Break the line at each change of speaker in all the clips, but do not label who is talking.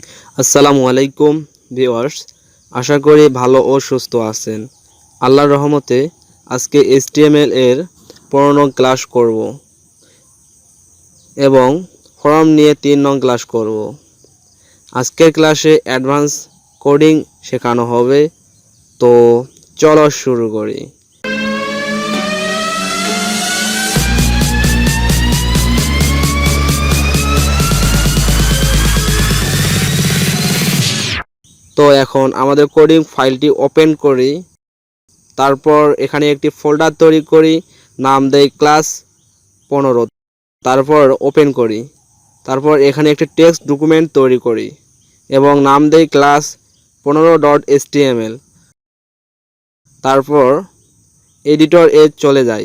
আসসালামু আলাইকুম ভিউয়ার্স, আশা করি ভালো ও সুস্থ আছেন। আল্লাহর রহমতে আজকে HTML এর 15 নং ক্লাস করব এবং ফর্ম নিয়ে 3 নং ক্লাস করব। আজকের ক্লাসে অ্যাডভান্স কোডিং শেখানো হবে, তো চলো শুরু করি। তো এখন আমাদের কোডিং ফাইলটি ওপেন করি। তারপর এখানে একটি ফোল্ডার তৈরি করি, নাম দেই ক্লাস 15। তারপর ওপেন করি। তারপর এখানে একটি টেক্সট ডকুমেন্ট তৈরি করি এবং নাম দেই ক্লাস 15.html। তারপর এডিটর এ চলে যাই।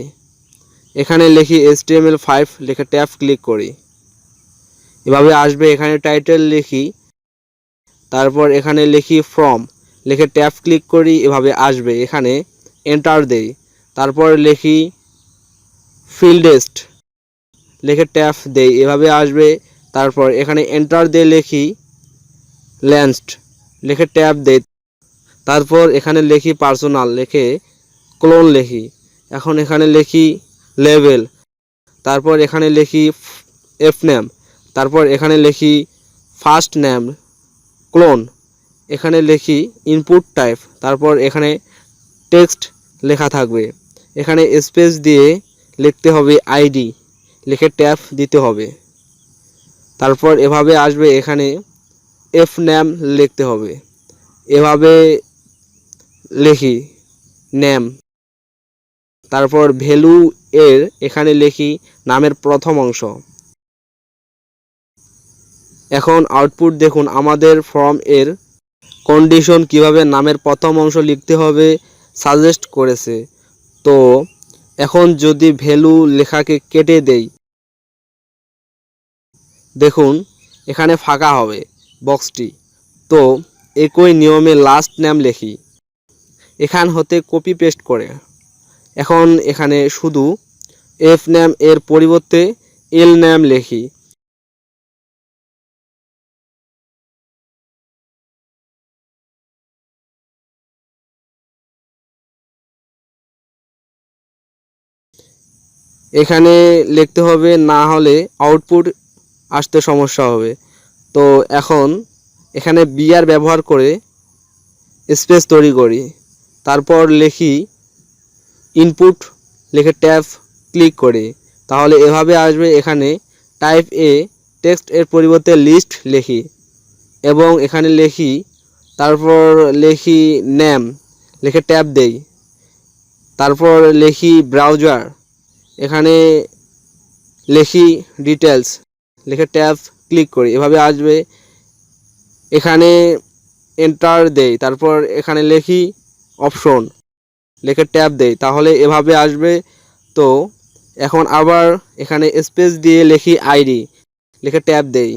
এখানে লিখি HTML5 লিখে ট্যাব ক্লিক করি। এভাবে আসবে। এখানে টাইটেল লিখি, তারপর এখানে লিখি ফ্রম লিখে ট্যাব ক্লিক করি। এভাবে আসবে। এখানে এন্টার দেই। তারপর লিখি ফিল্ডেস্ট লিখে ট্যাব দেই। এভাবে আসবে। তারপর এখানে এন্টার দিয়ে লিখি ল্যান্সড লিখে ট্যাব দেই। তারপর এখানে লিখি পার্সোনাল লিখে ক্লোন লিখি। এখন এখানে লিখি লেভেল। তারপর এখানে লিখি এফ নেম। তারপর এখানে লিখি ফার্স্ট নেম ক্লোন। এখানে লিখি ইনপুট টাইপ। তারপর এখানে টেক্সট লেখা থাকবে। এখানে স্পেস দিয়ে লিখতে হবে আইডি লিখে ট্যাব দিতে হবে। তারপর এভাবে আসবে। এখানে এফ নেম লিখতে হবে। এভাবে লিখি নেম। তারপর ভ্যালু এর এখানে লিখি নামের প্রথম অংশ। এখন আউটপুট দেখুন। আমাদের ফর্ম এর কন্ডিশন কিভাবে নামের প্রথম অংশ লিখতে হবে সাজেস্ট করেছে। তো এখন যদি ভ্যালু লেখাকে কেটে দেই, দেখুন এখানে ফাঁকা হবে বক্সটি। তো একই নিয়মে লাস্ট নেম লিখি, এখান হতে কপি পেস্ট করে। এখন এখানে শুধু এফ নেম এর পরিবর্তে এল নেম লিখি। এখানে লিখতে হবে, না হলে আউটপুট আসতে সমস্যা হবে। তো এখন এখানে বিআর ব্যবহার করে স্পেস তৈরি করি। তারপর লিখি ইনপুট লিখে ট্যাব ক্লিক করি। তাহলে এভাবে আসবে। এখানে টাইপ এ টেক্সট এর পরিবর্তে লিস্ট লিখি এবং এখানে লিখি, তারপর লিখি নেম লিখে ট্যাব দেই। তারপর লিখি ব্রাউজার। এখানে লিখি ডিটেলস লিখে ট্যাব ক্লিক করি। এভাবে আসবে। এখানে এন্টার দেই। তারপর এখানে লিখি অপশন লিখে ট্যাব দেই। তাহলে এভাবে আসবে। তো এখন আবার এখানে স্পেস দিয়ে লিখি আইডি লিখে ট্যাব দেই।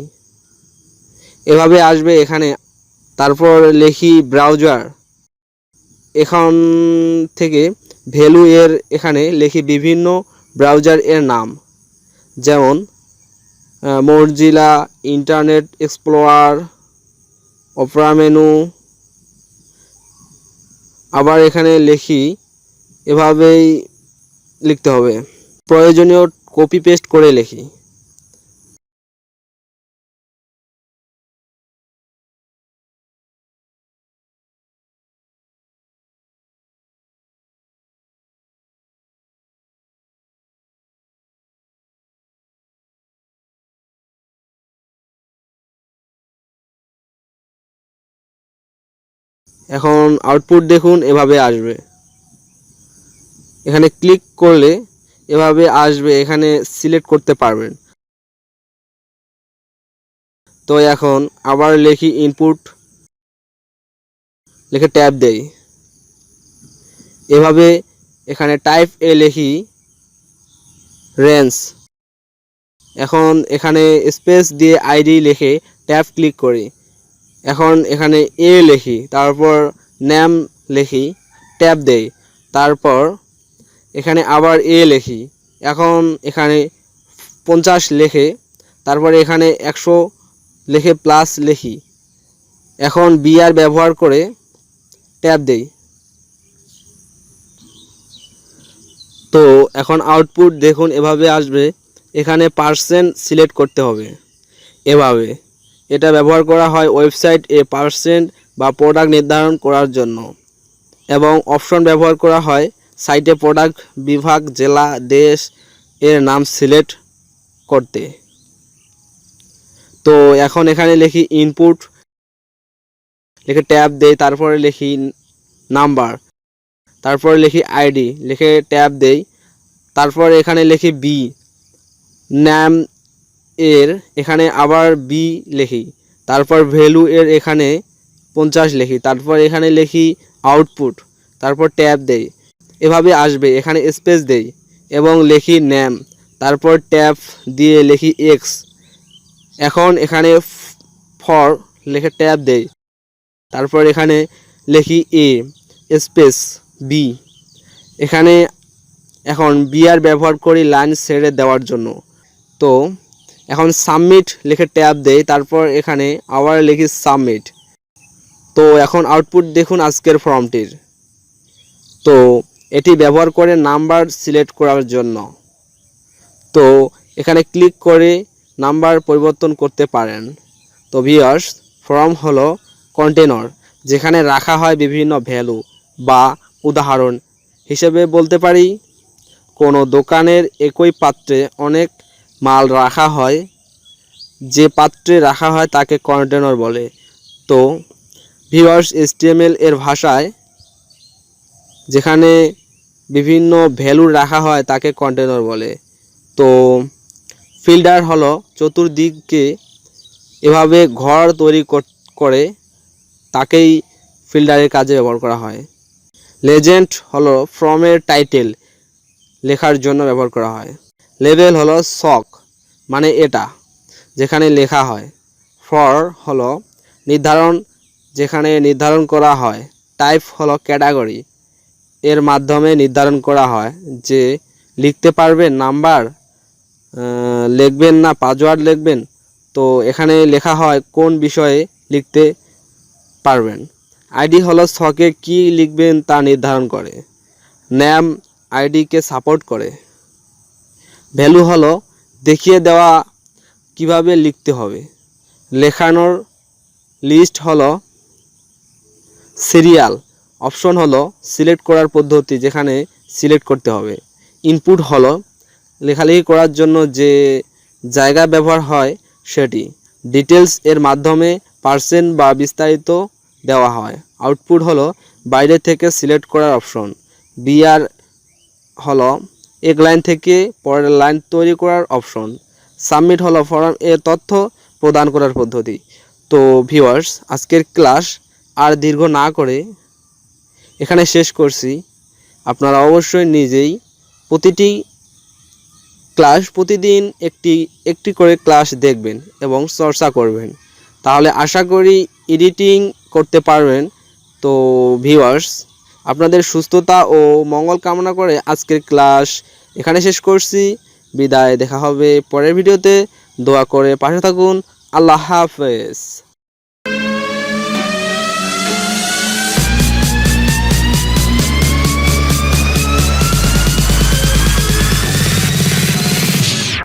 এভাবে আসবে এখানে। তারপর লিখি ব্রাউজার। এখান থেকে ভ্যালু এর এখানে লিখি বিভিন্ন ব্রাউজার এর নাম, যেমন Mozilla, internet explorer, Opera menu. আবার এখানে লিখি, এভাবেই লিখতে হবে। প্রয়োজনীয় কপি পেস্ট করে লিখি। এখন আউটপুট দেখুন, এভাবে আসবে। এখানে ক্লিক করলে এভাবে আসবে। এখানে সিলেক্ট করতে পারবেন। তো এখন আবার লিখি ইনপুট লিখে ট্যাব দেই। এভাবে এখানে টাইপ এ লিখি রেঞ্জ। এখন এখানে স্পেস দিয়ে আইডি লিখে ট্যাব ক্লিক করি। এখন এখানে এ লিখি, তারপর নেম লিখি, ট্যাব দেই। তারপর এখানে আবার এ লিখি। এখন এখানে 50 লিখে, তারপরে এখানে 100 লিখে প্লাস লিখি। এখন বিআর ব্যবহার করে ট্যাব দেই। তো এখন আউটপুট দেখুন এভাবে আসবে। এখানে পার্সেন্ট সিলেক্ট করতে হবে এভাবে। এটা ব্যবহার করা হয় ওয়েবসাইট এ পার্সেন্ট বা প্রোডাক্ট নির্ধারণ করার জন্য, এবং অপশন ব্যবহার করা হয় সাইটে প্রোডাক্ট বিভাগ, জেলা, দেশ এর নাম সিলেক্ট করতে। তো এখন এখানে লিখি ইনপুট, লিখে ট্যাব দেই, তারপরে লিখি নাম্বার, তারপরে লিখি আইডি, লিখে ট্যাব দেই, তারপর এখানে লিখি বি নাম এর, এখানে আবার বি লিখি, তারপর ভ্যালু এর এখানে 50 লিখি, তারপর এখানে লিখি আউটপুট, তারপর ট্যাব দেই। এভাবে আসবে। এখানে স্পেস দেই এবং লিখি নেম, তারপর ট্যাব দিয়ে লিখি এক্স। এখন এখানে ফর লিখে ট্যাব দেই, তারপর এখানে লিখি এ স্পেস বি। এখানে এখন বিআর ব্যবহার করি লাইন ছেড়ে দেওয়ার জন্য। তো এখন সাবমিট লিখে ট্যাব দেই, তারপর এখানে আবার লিখি সাবমিট। তো এখন আউটপুট দেখুন আজকের ফর্মটির। তো এটি ব্যবহার করে নাম্বার সিলেক্ট করার জন্য। তো এখানে ক্লিক করে নাম্বার পরিবর্তন করতে পারেন। তো ভিউয়ার্স, ফর্ম হলো কন্টেনার, যেখানে রাখা হয় বিভিন্ন ভ্যালু, বা উদাহরণ হিসেবে বলতে পারি কোনো দোকানের একই পাত্রে অনেক মাল রাখা হয়, যে পাত্রে রাখা হয় তাকে কন্টেনার বলে। তো ভিউয়ার্স, এইচটিএমএল এর ভাষায় যেখানে বিভিন্ন ভ্যালু রাখা হয় তাকে কন্টেনার বলে। তো ফিল্টার হলো চতুর্দিকে এভাবে ঘর তৈরি করে, তাকেই ফিল্টারের কাজে ব্যবহার করা হয়। লেজেন্ড হলো ফর্মের টাইটেল লেখার জন্য ব্যবহার করা হয়। লেবেল হলো ছক, মানে এটা যেখানে লেখা হয়। ফর হলো নির্ধারণ, যেখানে নির্ধারণ করা হয়। টাইপ হলো ক্যাটাগরি, এর মাধ্যমে নির্ধারণ করা হয় যে লিখতে পারবেন নাম্বার লিখবেন না পাসওয়ার্ড লিখবেন। তো এখানে লেখা হয় কোন বিষয়ে লিখতে পারবেন। আইডি হলো ছকে কি লিখবেন তা নির্ধারণ করে। নেম আইডিকে সাপোর্ট করে। ভ্যালু হলো দেখিয়ে দেওয়া কিভাবে লিখতে হবে। লেখানোর লিস্ট হলো সিরিয়াল। অপশন হলো সিলেক্ট করার পদ্ধতি, যেখানে সিলেক্ট করতে হবে। ইনপুট হলো লেখালেখি করার জন্য যে জায়গা ব্যবহার হয় সেটি। ডিটেলস এর মাধ্যমে পার্সেন্ট বা বিস্তারিত দেওয়া হয়। আউটপুট হলো বাইরে থেকে সিলেক্ট করার অপশন। বিআর হলো এক লাইন থেকে পরের লাইন তৈরি করার অপশন। সাবমিট হলো ফর্ম এর তথ্য প্রদান করার পদ্ধতি। তো ভিউয়ার্স, আজকের ক্লাস আর দীর্ঘ না করে এখানে শেষ করছি। আপনারা অবশ্যই নিজেই প্রতিদিন একটি করে ক্লাস দেখবেন এবং চর্চা করবেন, তাহলে আশা করি এডিটিং করতে পারবেন। তো ভিউয়ার্স, আপনাদের সুস্থতা ও মঙ্গল কামনা করে আজকের ক্লাস এখানে শেষ করছি। বিদায়, দেখা হবে পরের ভিডিওতে। দোয়া করে পাশে থাকুন। আল্লাহ হাফেজ।